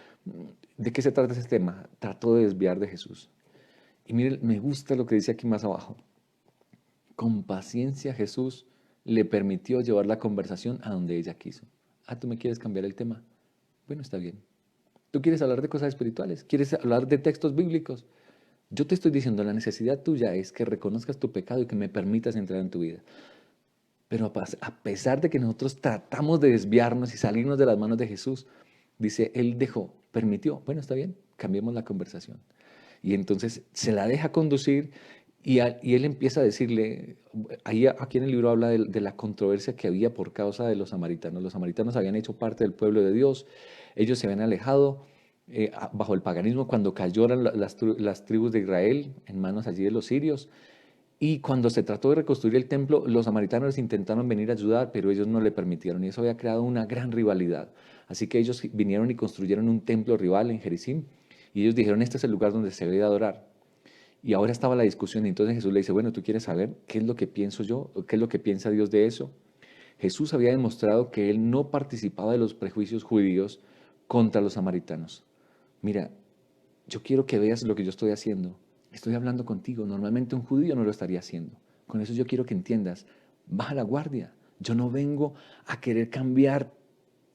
¿de qué se trata ese tema? Trató de desviar de Jesús. Y mire, me gusta lo que dice aquí más abajo. Con paciencia Jesús le permitió llevar la conversación a donde ella quiso. Ah, ¿tú me quieres cambiar el tema? Bueno, está bien. ¿Tú quieres hablar de cosas espirituales? ¿Quieres hablar de textos bíblicos? Yo te estoy diciendo, la necesidad tuya es que reconozcas tu pecado y que me permitas entrar en tu vida. Pero a pesar de que nosotros tratamos de desviarnos y salirnos de las manos de Jesús, dice, Él dejó, permitió, bueno, está bien, cambiemos la conversación. Y entonces se la deja conducir y él empieza a decirle, ahí aquí en el libro habla de la controversia que había por causa de los samaritanos. Los samaritanos habían hecho parte del pueblo de Dios, ellos se habían alejado bajo el paganismo cuando cayeron las tribus de Israel en manos allí de los sirios. Y cuando se trató de reconstruir el templo, los samaritanos intentaron venir a ayudar, pero ellos no le permitieron. Y eso había creado una gran rivalidad. Así que ellos vinieron y construyeron un templo rival en Jericim. Y ellos dijeron, este es el lugar donde se debe adorar. Y ahora estaba la discusión. Y entonces Jesús le dice, bueno, ¿tú quieres saber qué es lo que pienso yo? ¿Qué es lo que piensa Dios de eso? Jesús había demostrado que él no participaba de los prejuicios judíos contra los samaritanos. Mira, yo quiero que veas lo que yo estoy haciendo. Estoy hablando contigo. Normalmente un judío no lo estaría haciendo. Con eso yo quiero que entiendas. Baja la guardia. Yo no vengo a querer cambiar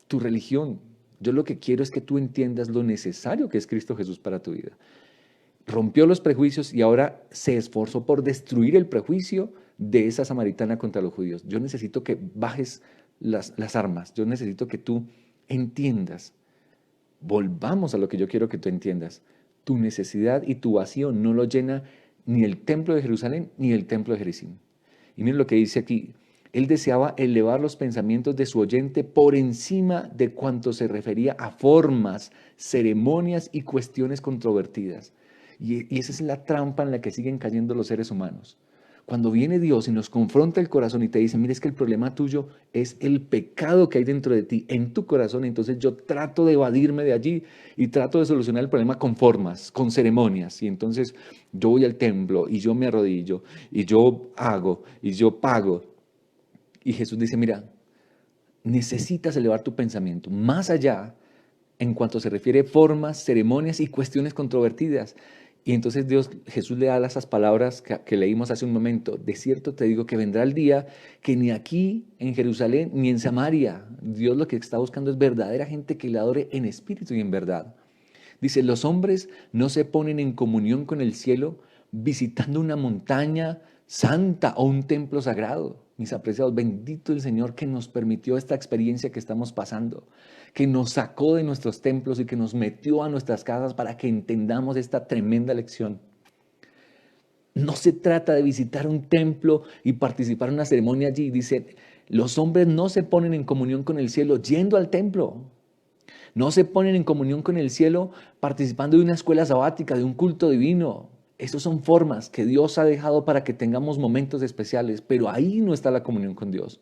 tu religión. Yo lo que quiero es que tú entiendas lo necesario que es Cristo Jesús para tu vida. Rompió los prejuicios y ahora se esforzó por destruir el prejuicio de esa samaritana contra los judíos. Yo necesito que bajes las armas. Yo necesito que tú entiendas Volvamos a lo que yo quiero que tú entiendas. Tu necesidad y tu vacío no lo llena ni el templo de Jerusalén ni el templo de Jericín. Y miren lo que dice aquí. Él deseaba elevar los pensamientos de su oyente por encima de cuanto se refería a formas, ceremonias y cuestiones controvertidas. Y esa es la trampa en la que siguen cayendo los seres humanos. Cuando viene Dios y nos confronta el corazón y te dice, mira, es que el problema tuyo es el pecado que hay dentro de ti, en tu corazón, entonces yo trato de evadirme de allí y trato de solucionar el problema con formas, con ceremonias. Y entonces yo voy al templo y yo me arrodillo y yo hago y yo pago. Y Jesús dice, mira, necesitas elevar tu pensamiento más allá en cuanto se refiere a formas, ceremonias y cuestiones controvertidas. Y entonces Jesús le da esas palabras que leímos hace un momento. De cierto te digo que vendrá el día que ni aquí en Jerusalén ni en Samaria, Dios lo que está buscando es verdadera gente que le adore en espíritu y en verdad. Dice, los hombres no se ponen en comunión con el cielo visitando una montaña santa o un templo sagrado. Mis apreciados, bendito el Señor que nos permitió esta experiencia que estamos pasando, que nos sacó de nuestros templos y que nos metió a nuestras casas para que entendamos esta tremenda lección. No se trata de visitar un templo y participar en una ceremonia allí. Dice, los hombres no se ponen en comunión con el cielo yendo al templo. No se ponen en comunión con el cielo participando de una escuela sabática, de un culto divino. Esas son formas que Dios ha dejado para que tengamos momentos especiales, pero ahí no está la comunión con Dios.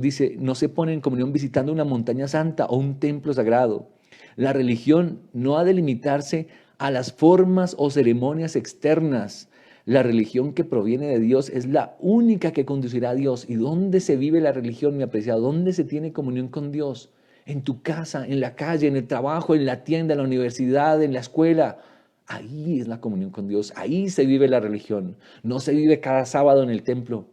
Dice, no se ponen en comunión visitando una montaña santa o un templo sagrado. La religión no ha de limitarse a las formas o ceremonias externas. La religión que proviene de Dios es la única que conducirá a Dios. ¿Y dónde se vive la religión, mi apreciado? ¿Dónde se tiene comunión con Dios? En tu casa, en la calle, en el trabajo, en la tienda, en la universidad, en la escuela. Ahí es la comunión con Dios. Ahí se vive la religión. No se vive cada sábado en el templo.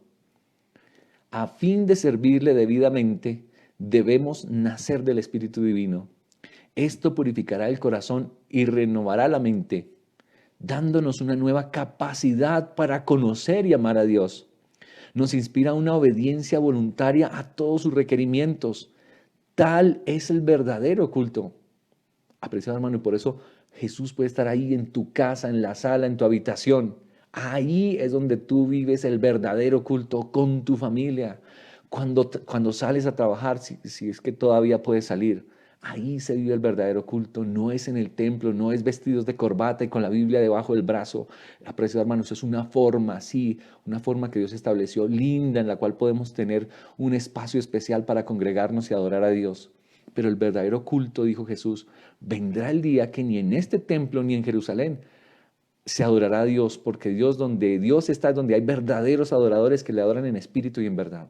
A fin de servirle debidamente, debemos nacer del Espíritu Divino. Esto purificará el corazón y renovará la mente, dándonos una nueva capacidad para conocer y amar a Dios. Nos inspira una obediencia voluntaria a todos sus requerimientos. Tal es el verdadero culto. Apreciado hermano, y por eso Jesús puede estar ahí en tu casa, en la sala, en tu habitación. Ahí es donde tú vives el verdadero culto con tu familia. Cuando sales a trabajar, si es que todavía puedes salir, ahí se vive el verdadero culto. No es en el templo, no es vestidos de corbata y con la Biblia debajo del brazo. Apreciado hermano, eso es una forma, sí, una forma que Dios estableció, linda, en la cual podemos tener un espacio especial para congregarnos y adorar a Dios. Pero el verdadero culto, dijo Jesús, vendrá el día que ni en este templo ni en Jerusalén se adorará a Dios, porque donde Dios está es donde hay verdaderos adoradores que le adoran en espíritu y en verdad.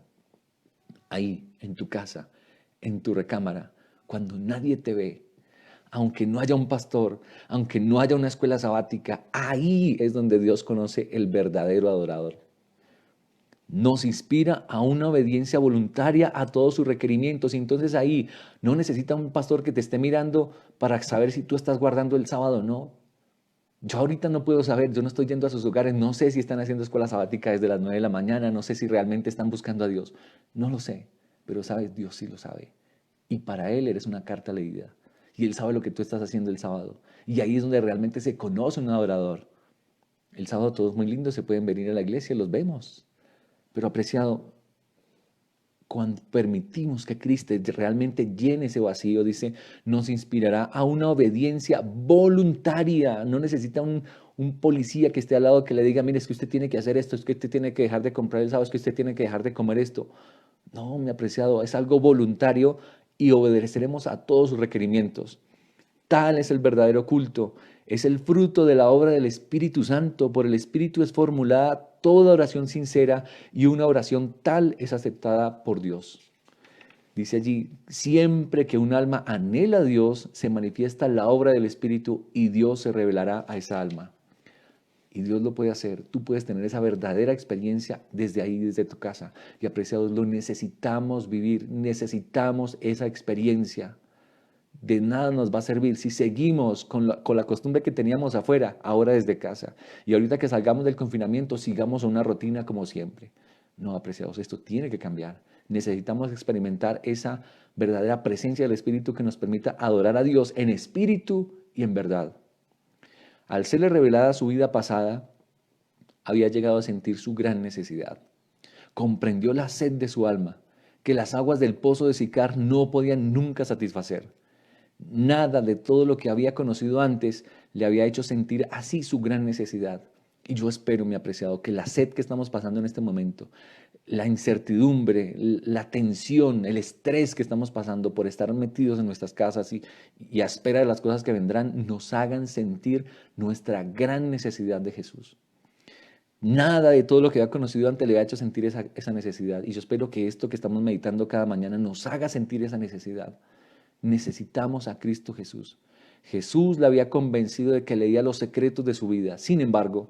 Ahí, en tu casa, en tu recámara, cuando nadie te ve, aunque no haya un pastor, aunque no haya una escuela sabática, ahí es donde Dios conoce el verdadero adorador. Nos inspira a una obediencia voluntaria a todos sus requerimientos. Y entonces ahí no necesita un pastor que te esté mirando para saber si tú estás guardando el sábado o no. Yo ahorita no puedo saber, yo no estoy yendo a sus hogares, no sé si están haciendo escuela sabática desde las 9 de la mañana, no sé si realmente están buscando a Dios. No lo sé, pero sabes, Dios sí lo sabe. Y para Él eres una carta leída. Y Él sabe lo que tú estás haciendo el sábado. Y ahí es donde realmente se conoce un adorador. El sábado todos muy lindos se pueden venir a la iglesia, los vemos. Pero apreciado, cuando permitimos que Cristo realmente llene ese vacío, dice, nos inspirará a una obediencia voluntaria. No necesita un policía que esté al lado que le diga, mire, es que usted tiene que hacer esto, es que usted tiene que dejar de comprar el sábado, es que usted tiene que dejar de comer esto. No, mi apreciado, es algo voluntario y obedeceremos a todos sus requerimientos. Tal es el verdadero culto. Es el fruto de la obra del Espíritu Santo. Por el Espíritu es formulada toda oración sincera y una oración tal es aceptada por Dios. Dice allí, siempre que un alma anhela a Dios, se manifiesta la obra del Espíritu y Dios se revelará a esa alma. Y Dios lo puede hacer. Tú puedes tener esa verdadera experiencia desde ahí, desde tu casa. Y apreciados, lo necesitamos vivir, necesitamos esa experiencia. De nada nos va a servir si seguimos con la costumbre que teníamos afuera, ahora desde casa. Y ahorita que salgamos del confinamiento, sigamos una rutina como siempre. No, apreciados, esto tiene que cambiar. Necesitamos experimentar esa verdadera presencia del Espíritu que nos permita adorar a Dios en espíritu y en verdad. Al serle revelada su vida pasada, había llegado a sentir su gran necesidad. Comprendió la sed de su alma, que las aguas del pozo de Sicar no podían nunca satisfacer. Nada de todo lo que había conocido antes le había hecho sentir así su gran necesidad. Y yo espero, mi apreciado, que la sed que estamos pasando en este momento, la incertidumbre, la tensión, el estrés que estamos pasando por estar metidos en nuestras casas y a espera de las cosas que vendrán, nos hagan sentir nuestra gran necesidad de Jesús. Nada de todo lo que había conocido antes le había hecho sentir esa necesidad. Y yo espero que esto que estamos meditando cada mañana nos haga sentir esa necesidad. Necesitamos a Cristo Jesús. Jesús le había convencido de que leía los secretos de su vida. Sin embargo,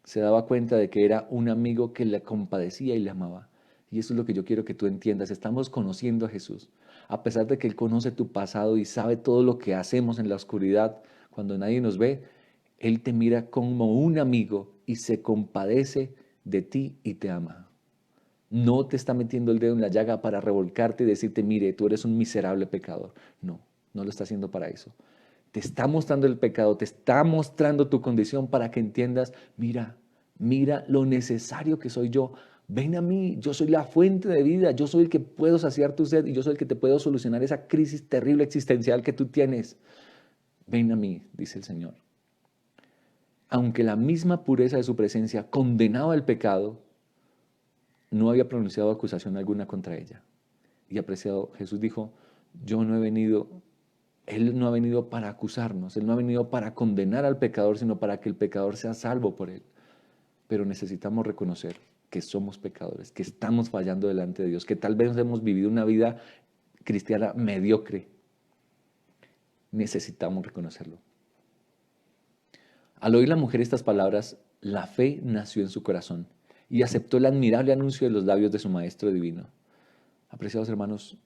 se daba cuenta de que era un amigo que le compadecía y le amaba. Y eso es lo que yo quiero que tú entiendas. Estamos conociendo a Jesús. A pesar de que Él conoce tu pasado y sabe todo lo que hacemos en la oscuridad, cuando nadie nos ve, Él te mira como un amigo y se compadece de ti y te ama. No te está metiendo el dedo en la llaga para revolcarte y decirte, mire, tú eres un miserable pecador. No, no lo está haciendo para eso. Te está mostrando el pecado, te está mostrando tu condición para que entiendas, mira, mira lo necesario que soy yo. Ven a mí, yo soy la fuente de vida, yo soy el que puedo saciar tu sed y yo soy el que te puedo solucionar esa crisis terrible existencial que tú tienes. Ven a mí, dice el Señor. Aunque la misma pureza de su presencia condenaba el pecado, no había pronunciado acusación alguna contra ella. Y apreciado, Jesús dijo, yo no he venido, Él no ha venido para acusarnos, Él no ha venido para condenar al pecador, sino para que el pecador sea salvo por Él. Pero necesitamos reconocer que somos pecadores, que estamos fallando delante de Dios, que tal vez hemos vivido una vida cristiana mediocre. Necesitamos reconocerlo. Al oír la mujer estas palabras, la fe nació en su corazón y aceptó el admirable anuncio de los labios de su Maestro divino. Apreciados hermanos,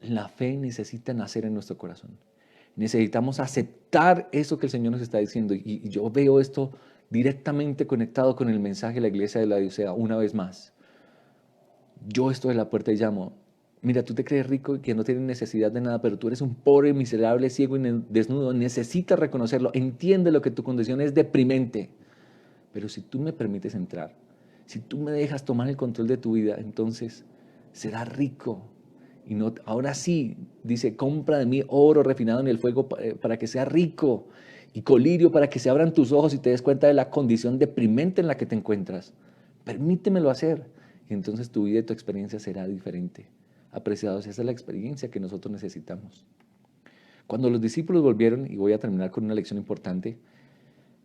la fe necesita nacer en nuestro corazón. Necesitamos aceptar eso que el Señor nos está diciendo. Y yo veo esto directamente conectado con el mensaje de la iglesia de Laodicea una vez más. Yo estoy en la puerta y llamo. Mira, tú te crees rico y que no tienes necesidad de nada, pero tú eres un pobre, miserable, ciego y desnudo. Necesitas reconocerlo. Entiende lo que tu condición es deprimente. Pero si tú me permites entrar, si tú me dejas tomar el control de tu vida, entonces serás rico. Y no, ahora sí, dice, compra de mí oro refinado en el fuego para que sea rico y colirio para que se abran tus ojos y te des cuenta de la condición deprimente en la que te encuentras. Permítemelo hacer. Y entonces tu vida y tu experiencia será diferente. Apreciados, esa es la experiencia que nosotros necesitamos. Cuando los discípulos volvieron, y voy a terminar con una lección importante,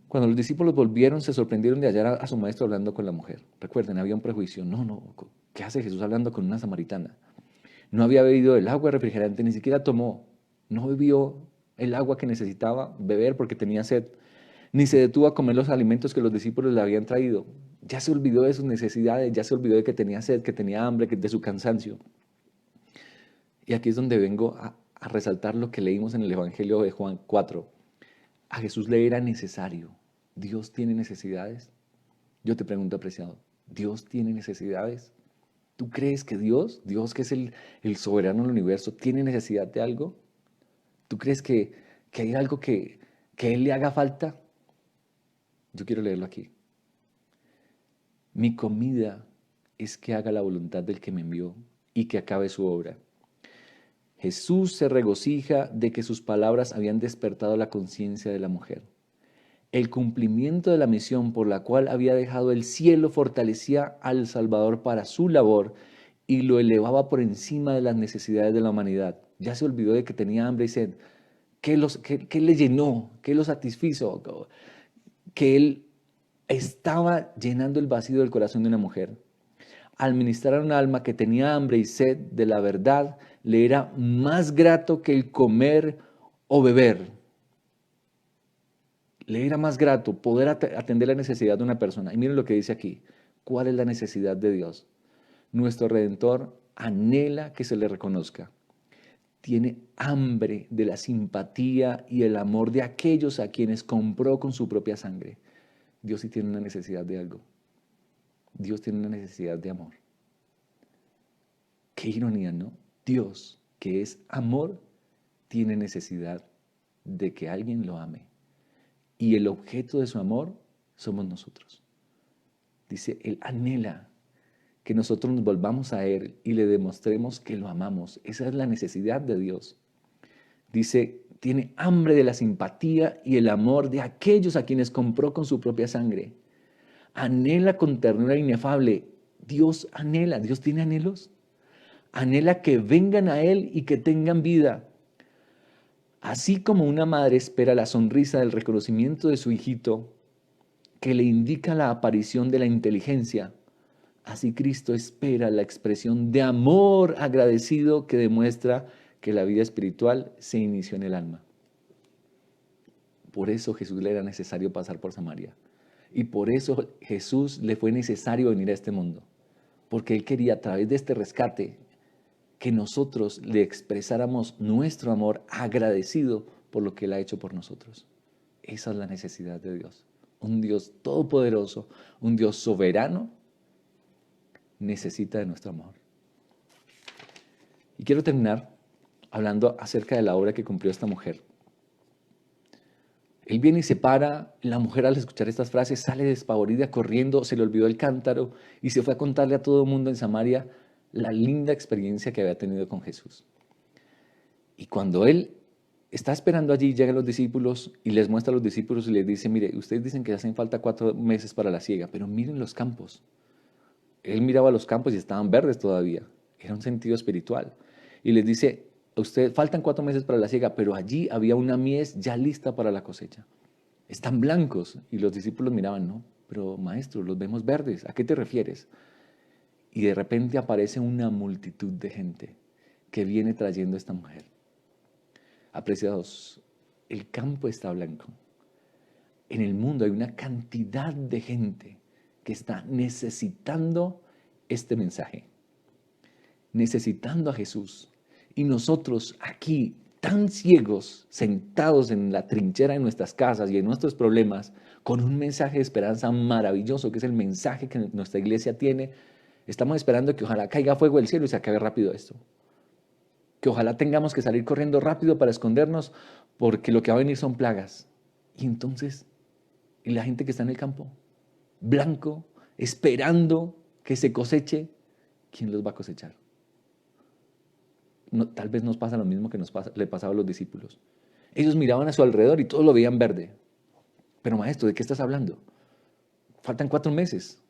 cuando los discípulos volvieron, se sorprendieron de hallar a su maestro hablando con la mujer. Recuerden, había un prejuicio. No, ¿qué hace Jesús hablando con una samaritana? No había bebido el agua refrigerante, ni siquiera tomó. No bebió el agua que necesitaba beber porque tenía sed. Ni se detuvo a comer los alimentos que los discípulos le habían traído. Ya se olvidó de sus necesidades, ya se olvidó de que tenía sed, que tenía hambre, de su cansancio. Y aquí es donde vengo a resaltar lo que leímos en el Evangelio de Juan 4. A Jesús le era necesario. ¿Dios tiene necesidades? Yo te pregunto, apreciado, ¿Dios tiene necesidades? ¿Tú crees que Dios que es el soberano del universo, tiene necesidad de algo? ¿Tú crees que hay algo que Él le haga falta? Yo quiero leerlo aquí. Mi comida es que haga la voluntad del que me envió y que acabe su obra. Jesús se regocija de que sus palabras habían despertado la conciencia de la mujer. El cumplimiento de la misión por la cual había dejado el cielo fortalecía al Salvador para su labor y lo elevaba por encima de las necesidades de la humanidad. Ya se olvidó de que tenía hambre y sed. ¿Qué le llenó? ¿Qué lo satisfizo? Que él estaba llenando el vacío del corazón de una mujer. Al ministrar a un alma que tenía hambre y sed de la verdad, le era más grato que el comer o beber. Le era más grato poder atender la necesidad de una persona. Y miren lo que dice aquí. ¿Cuál es la necesidad de Dios? Nuestro Redentor anhela que se le reconozca. Tiene hambre de la simpatía y el amor de aquellos a quienes compró con su propia sangre. Dios sí tiene una necesidad de algo. Dios tiene una necesidad de amor. Qué ironía, ¿no? Dios, que es amor, tiene necesidad de que alguien lo ame. Y el objeto de su amor somos nosotros. Dice, Él anhela que nosotros nos volvamos a Él y le demostremos que lo amamos. Esa es la necesidad de Dios. Dice, tiene hambre de la simpatía y el amor de aquellos a quienes compró con su propia sangre. Anhela con ternura inefable. Dios anhela, Dios tiene anhelos. Anhela que vengan a Él y que tengan vida. Así como una madre espera la sonrisa del reconocimiento de su hijito, que le indica la aparición de la inteligencia, así Cristo espera la expresión de amor agradecido que demuestra que la vida espiritual se inició en el alma. Por eso Jesús le era necesario pasar por Samaria. Y por eso Jesús le fue necesario venir a este mundo. Porque Él quería a través de este rescate que nosotros le expresáramos nuestro amor agradecido por lo que Él ha hecho por nosotros. Esa es la necesidad de Dios. Un Dios todopoderoso, un Dios soberano, necesita de nuestro amor. Y quiero terminar hablando acerca de la obra que cumplió esta mujer. Él viene y se para, la mujer al escuchar estas frases sale despavorida corriendo, se le olvidó el cántaro y se fue a contarle a todo el mundo en Samaria la linda experiencia que había tenido con Jesús. Y cuando Él está esperando allí, llegan los discípulos y les muestra a los discípulos y les dice, mire, ustedes dicen que hacen falta 4 meses para la siega, pero miren los campos. Él miraba los campos y estaban verdes todavía. Era un sentido espiritual. Y les dice, a ustedes faltan 4 meses para la siega, pero allí había una mies ya lista para la cosecha. Están blancos. Y los discípulos miraban, no, pero maestro, los vemos verdes. ¿A qué te refieres? Y de repente aparece una multitud de gente que viene trayendo a esta mujer. Apreciados, el campo está blanco. En el mundo hay una cantidad de gente que está necesitando este mensaje, necesitando a Jesús. Y nosotros aquí, tan ciegos, sentados en la trinchera de nuestras casas y en nuestros problemas, con un mensaje de esperanza maravilloso, que es el mensaje que nuestra iglesia tiene, estamos esperando que ojalá caiga fuego del cielo y se acabe rápido esto. Que ojalá tengamos que salir corriendo rápido para escondernos, porque lo que va a venir son plagas. Y entonces, ¿y la gente que está en el campo? Blanco, esperando que se coseche, ¿quién los va a cosechar? No, tal vez nos pasa lo mismo que le pasaba a los discípulos. Ellos miraban a su alrededor y todos lo veían verde. Pero maestro, ¿de qué estás hablando? Faltan 4 meses.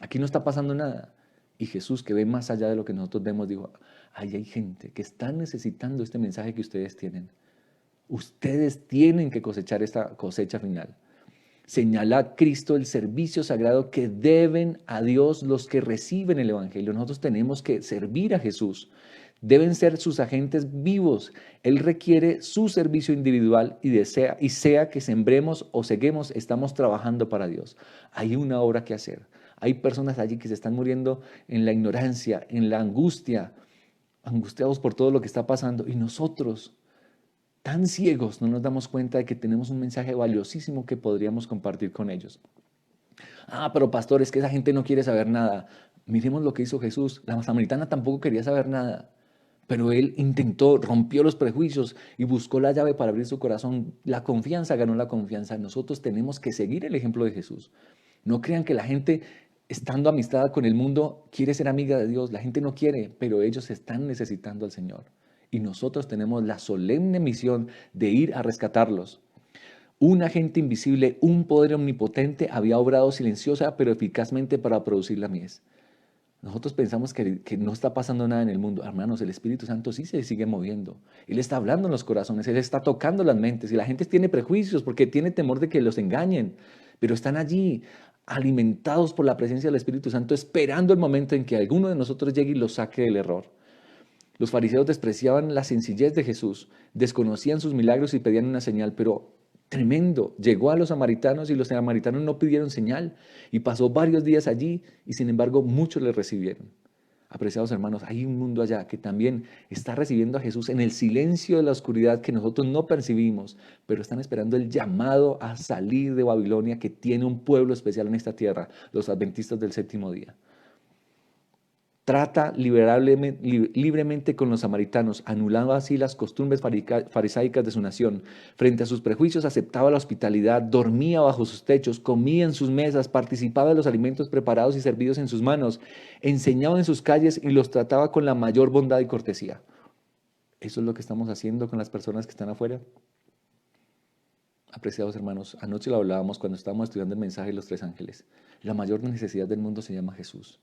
Aquí no está pasando nada. Y Jesús, que ve más allá de lo que nosotros vemos, dijo, ahí hay gente que está necesitando este mensaje que ustedes tienen. Ustedes tienen que cosechar esta cosecha final. Señala a Cristo el servicio sagrado que deben a Dios los que reciben el Evangelio. Nosotros tenemos que servir a Jesús. Deben ser sus agentes vivos. Él requiere su servicio individual y sea que sembremos o ceguemos, estamos trabajando para Dios. Hay una obra que hacer. Hay personas allí que se están muriendo en la ignorancia, en la angustia, angustiados por todo lo que está pasando. Y nosotros, tan ciegos, no nos damos cuenta de que tenemos un mensaje valiosísimo que podríamos compartir con ellos. Ah, pero pastor, es que esa gente no quiere saber nada. Miremos lo que hizo Jesús. La samaritana tampoco quería saber nada. Pero él intentó, rompió los prejuicios y buscó la llave para abrir su corazón. La confianza ganó la confianza. Nosotros tenemos que seguir el ejemplo de Jesús. No crean que la gente, estando amistada con el mundo, quiere ser amiga de Dios. La gente no quiere, pero ellos están necesitando al Señor. Y nosotros tenemos la solemne misión de ir a rescatarlos. Un agente invisible, un poder omnipotente, había obrado silenciosa pero eficazmente para producir la mies. Nosotros pensamos que no está pasando nada en el mundo. Hermanos, el Espíritu Santo sí se sigue moviendo. Él está hablando en los corazones, Él está tocando las mentes. Y la gente tiene prejuicios porque tiene temor de que los engañen. Pero están allí, alimentados por la presencia del Espíritu Santo, esperando el momento en que alguno de nosotros llegue y los saque del error. Los fariseos despreciaban la sencillez de Jesús, desconocían sus milagros y pedían una señal, pero tremendo, llegó a los samaritanos y los samaritanos no pidieron señal y pasó varios días allí y sin embargo muchos le recibieron. Apreciados hermanos, hay un mundo allá que también está recibiendo a Jesús en el silencio de la oscuridad que nosotros no percibimos, pero están esperando el llamado a salir de Babilonia que tiene un pueblo especial en esta tierra, los adventistas del séptimo día. Trata libremente con los samaritanos, anulando así las costumbres farisaicas de su nación. Frente a sus prejuicios aceptaba la hospitalidad, dormía bajo sus techos, comía en sus mesas, participaba de los alimentos preparados y servidos en sus manos, enseñaba en sus calles y los trataba con la mayor bondad y cortesía. Eso es lo que estamos haciendo con las personas que están afuera. Apreciados hermanos, anoche lo hablábamos cuando estábamos estudiando el mensaje de los tres ángeles. La mayor necesidad del mundo se llama Jesús.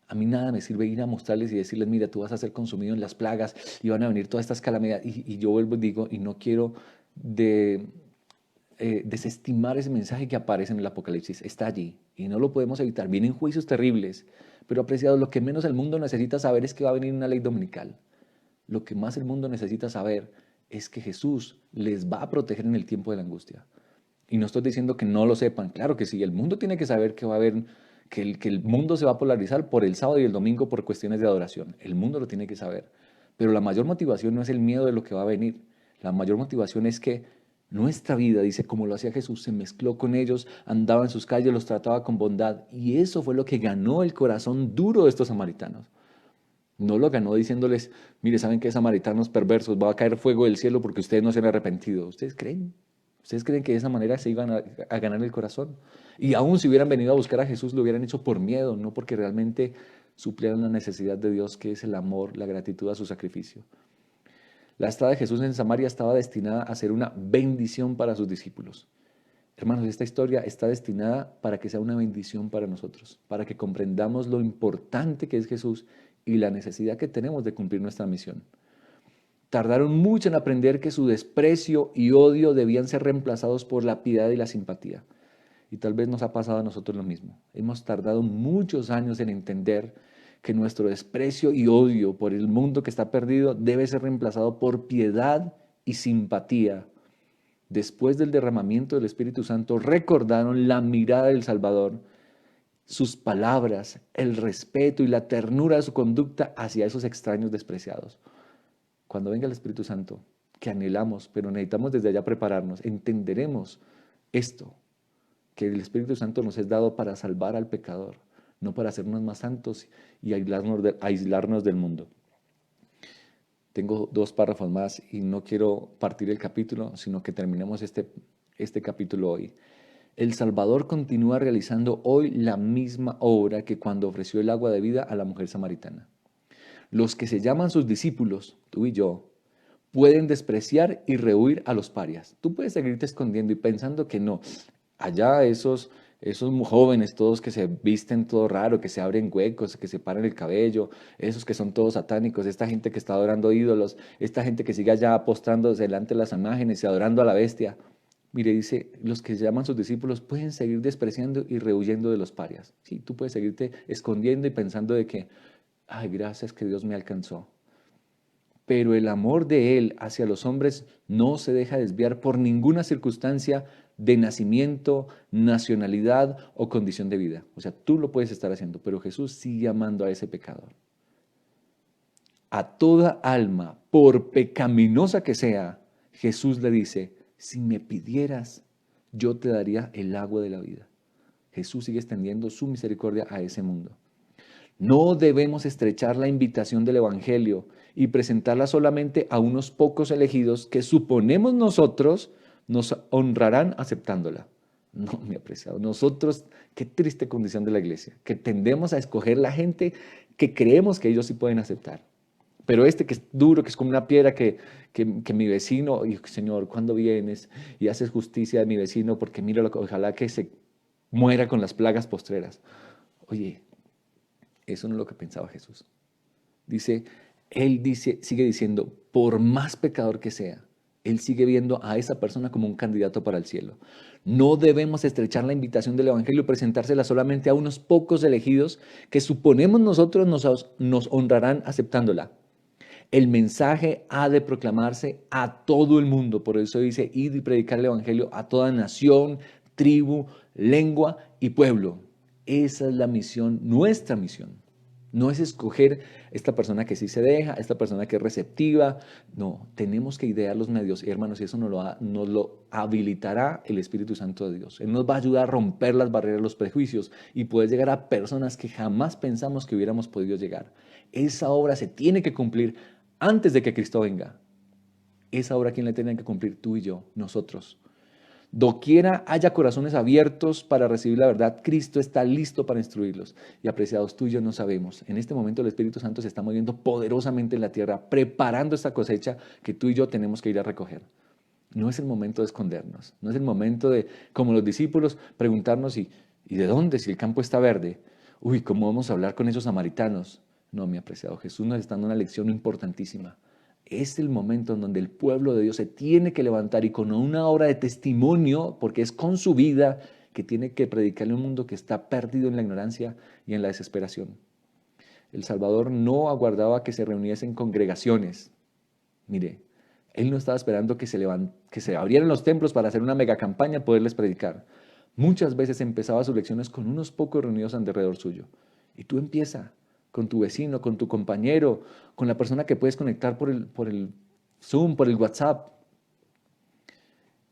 A mí nada me sirve ir a mostrarles y decirles, mira, tú vas a ser consumido en las plagas y van a venir todas estas calamidades. Y yo vuelvo y digo, y no quiero desestimar ese mensaje que aparece en el Apocalipsis. Está allí y no lo podemos evitar. Vienen juicios terribles, pero apreciados, lo que menos el mundo necesita saber es que va a venir una ley dominical. Lo que más el mundo necesita saber es que Jesús les va a proteger en el tiempo de la angustia. Y no estoy diciendo que no lo sepan. Claro que sí, el mundo tiene que saber que va a haber, que el mundo se va a polarizar por el sábado y el domingo por cuestiones de adoración. El mundo lo tiene que saber. Pero la mayor motivación no es el miedo de lo que va a venir. La mayor motivación es que nuestra vida, dice, como lo hacía Jesús, se mezcló con ellos, andaba en sus calles, los trataba con bondad. Y eso fue lo que ganó el corazón duro de estos samaritanos. No lo ganó diciéndoles, mire, ¿saben qué, samaritanos perversos? Va a caer fuego del cielo porque ustedes no se han arrepentido. ¿Ustedes creen? ¿Ustedes creen que de esa manera se iban a ganar el corazón? Y aún si hubieran venido a buscar a Jesús, lo hubieran hecho por miedo, no porque realmente suplieran la necesidad de Dios, que es el amor, la gratitud a su sacrificio. La estada de Jesús en Samaria estaba destinada a ser una bendición para sus discípulos. Hermanos, esta historia está destinada para que sea una bendición para nosotros, para que comprendamos lo importante que es Jesús y la necesidad que tenemos de cumplir nuestra misión. Tardaron mucho en aprender que su desprecio y odio debían ser reemplazados por la piedad y la simpatía. Y tal vez nos ha pasado a nosotros lo mismo. Hemos tardado muchos años en entender que nuestro desprecio y odio por el mundo que está perdido debe ser reemplazado por piedad y simpatía. Después del derramamiento del Espíritu Santo, recordaron la mirada del Salvador, sus palabras, el respeto y la ternura de su conducta hacia esos extraños despreciados. Cuando venga el Espíritu Santo, que anhelamos, pero necesitamos desde allá prepararnos, entenderemos esto, que el Espíritu Santo nos es dado para salvar al pecador, no para hacernos más santos y aislarnos del mundo. Tengo 2 párrafos más y no quiero partir el capítulo, sino que terminemos este capítulo hoy. El Salvador continúa realizando hoy la misma obra que cuando ofreció el agua de vida a la mujer samaritana. Los que se llaman sus discípulos, tú y yo, pueden despreciar y rehuir a los parias. Tú puedes seguirte escondiendo y pensando que no. Allá esos jóvenes todos que se visten todo raro, que se abren huecos, que se paran el cabello, esos que son todos satánicos, esta gente que está adorando ídolos, esta gente que sigue allá postrándose delante de las imágenes y adorando a la bestia. Mire, dice, los que se llaman sus discípulos pueden seguir despreciando y rehuyendo de los parias. Sí, tú puedes seguirte escondiendo y pensando de que, ay, gracias que Dios me alcanzó. Pero el amor de Él hacia los hombres no se deja desviar por ninguna circunstancia de nacimiento, nacionalidad o condición de vida. O sea, tú lo puedes estar haciendo, pero Jesús sigue amando a ese pecador. A toda alma, por pecaminosa que sea, Jesús le dice, si me pidieras, yo te daría el agua de la vida. Jesús sigue extendiendo su misericordia a ese mundo. No debemos estrechar la invitación del Evangelio y presentarla solamente a unos pocos elegidos que suponemos nosotros nos honrarán aceptándola. No, mi apreciado, nosotros, qué triste condición de la iglesia, que tendemos a escoger la gente que creemos que ellos sí pueden aceptar. Pero que es duro, que es como una piedra que mi vecino, y Señor, ¿cuándo vienes y haces justicia de mi vecino? Porque mira, ojalá que se muera con las plagas postreras. Oye, eso no es lo que pensaba Jesús. Sigue diciendo, por más pecador que sea, Él sigue viendo a esa persona como un candidato para el cielo. No debemos estrechar la invitación del Evangelio y presentársela solamente a unos pocos elegidos que suponemos nosotros nos honrarán aceptándola. El mensaje ha de proclamarse a todo el mundo. Por eso dice, id y predicar el Evangelio a toda nación, tribu, lengua y pueblo. Esa es la misión, nuestra misión. No es escoger esta persona que sí se deja, esta persona que es receptiva. No, tenemos que idear los medios, y hermanos, y eso nos lo habilitará el Espíritu Santo de Dios. Él nos va a ayudar a romper las barreras, los prejuicios y poder llegar a personas que jamás pensamos que hubiéramos podido llegar. Esa obra se tiene que cumplir antes de que Cristo venga. Esa obra, ¿quién la tiene que cumplir? Tú y yo, nosotros. Doquiera haya corazones abiertos para recibir la verdad, Cristo está listo para instruirlos. Y apreciados, tú y yo no sabemos. En este momento el Espíritu Santo se está moviendo poderosamente en la tierra, preparando esta cosecha que tú y yo tenemos que ir a recoger. No es el momento de escondernos. No es el momento de, como los discípulos, preguntarnos, ¿y de dónde? Si el campo está verde. Uy, ¿cómo vamos a hablar con esos samaritanos? No, mi apreciado, Jesús nos está dando una lección importantísima. Es el momento en donde el pueblo de Dios se tiene que levantar y con una obra de testimonio, porque es con su vida que tiene que predicarle a un mundo que está perdido en la ignorancia y en la desesperación. El Salvador no aguardaba que se reuniesen congregaciones. Mire, Él no estaba esperando que se abrieran los templos para hacer una mega campaña, poderles predicar. Muchas veces empezaba sus lecciones con unos pocos reunidos alrededor suyo. Y tú empieza con tu vecino, con tu compañero, con la persona que puedes conectar por el Zoom, por el WhatsApp.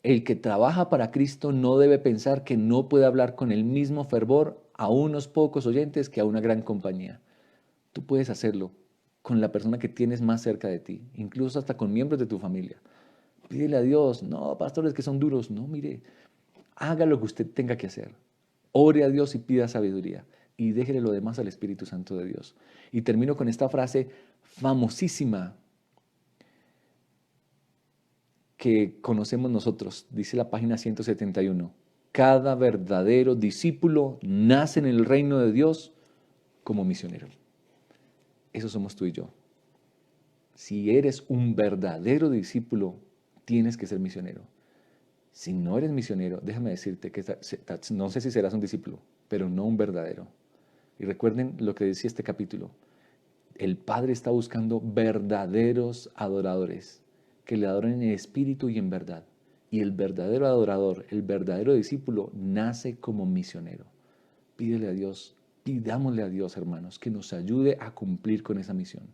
El que trabaja para Cristo no debe pensar que no puede hablar con el mismo fervor a unos pocos oyentes que a una gran compañía. Tú puedes hacerlo con la persona que tienes más cerca de ti, incluso hasta con miembros de tu familia. Pídele a Dios, no, pastores que son duros, no, mire, haga lo que usted tenga que hacer. Ore a Dios y pida sabiduría y déjele lo demás al Espíritu Santo de Dios. Y termino con esta frase famosísima que conocemos nosotros, dice la página 171. Cada verdadero discípulo nace en el reino de Dios como misionero. Eso somos tú y yo. Si eres un verdadero discípulo, tienes que ser misionero. Si no eres misionero, déjame decirte que no sé si serás un discípulo, pero no un verdadero. Y recuerden lo que decía este capítulo. El Padre está buscando verdaderos adoradores que le adoren en espíritu y en verdad. Y el verdadero adorador, el verdadero discípulo, nace como misionero. Pídele a Dios, pidámosle a Dios, hermanos, que nos ayude a cumplir con esa misión.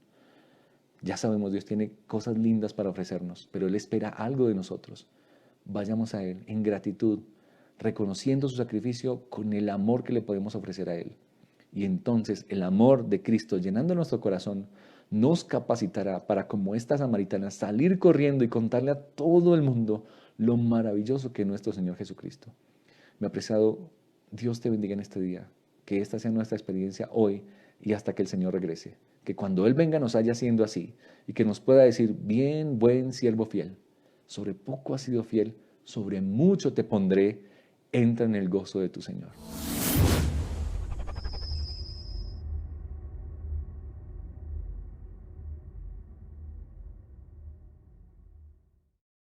Ya sabemos, Dios tiene cosas lindas para ofrecernos, pero Él espera algo de nosotros. Vayamos a Él en gratitud, reconociendo su sacrificio con el amor que le podemos ofrecer a Él. Y entonces el amor de Cristo llenando nuestro corazón nos capacitará para, como esta samaritana, salir corriendo y contarle a todo el mundo lo maravilloso que es nuestro Señor Jesucristo. Mi apreciado, Dios te bendiga en este día. Que esta sea nuestra experiencia hoy y hasta que el Señor regrese. Que cuando Él venga nos haya siendo así y que nos pueda decir, bien, buen siervo fiel. Sobre poco has sido fiel, sobre mucho te pondré, entra en el gozo de tu Señor.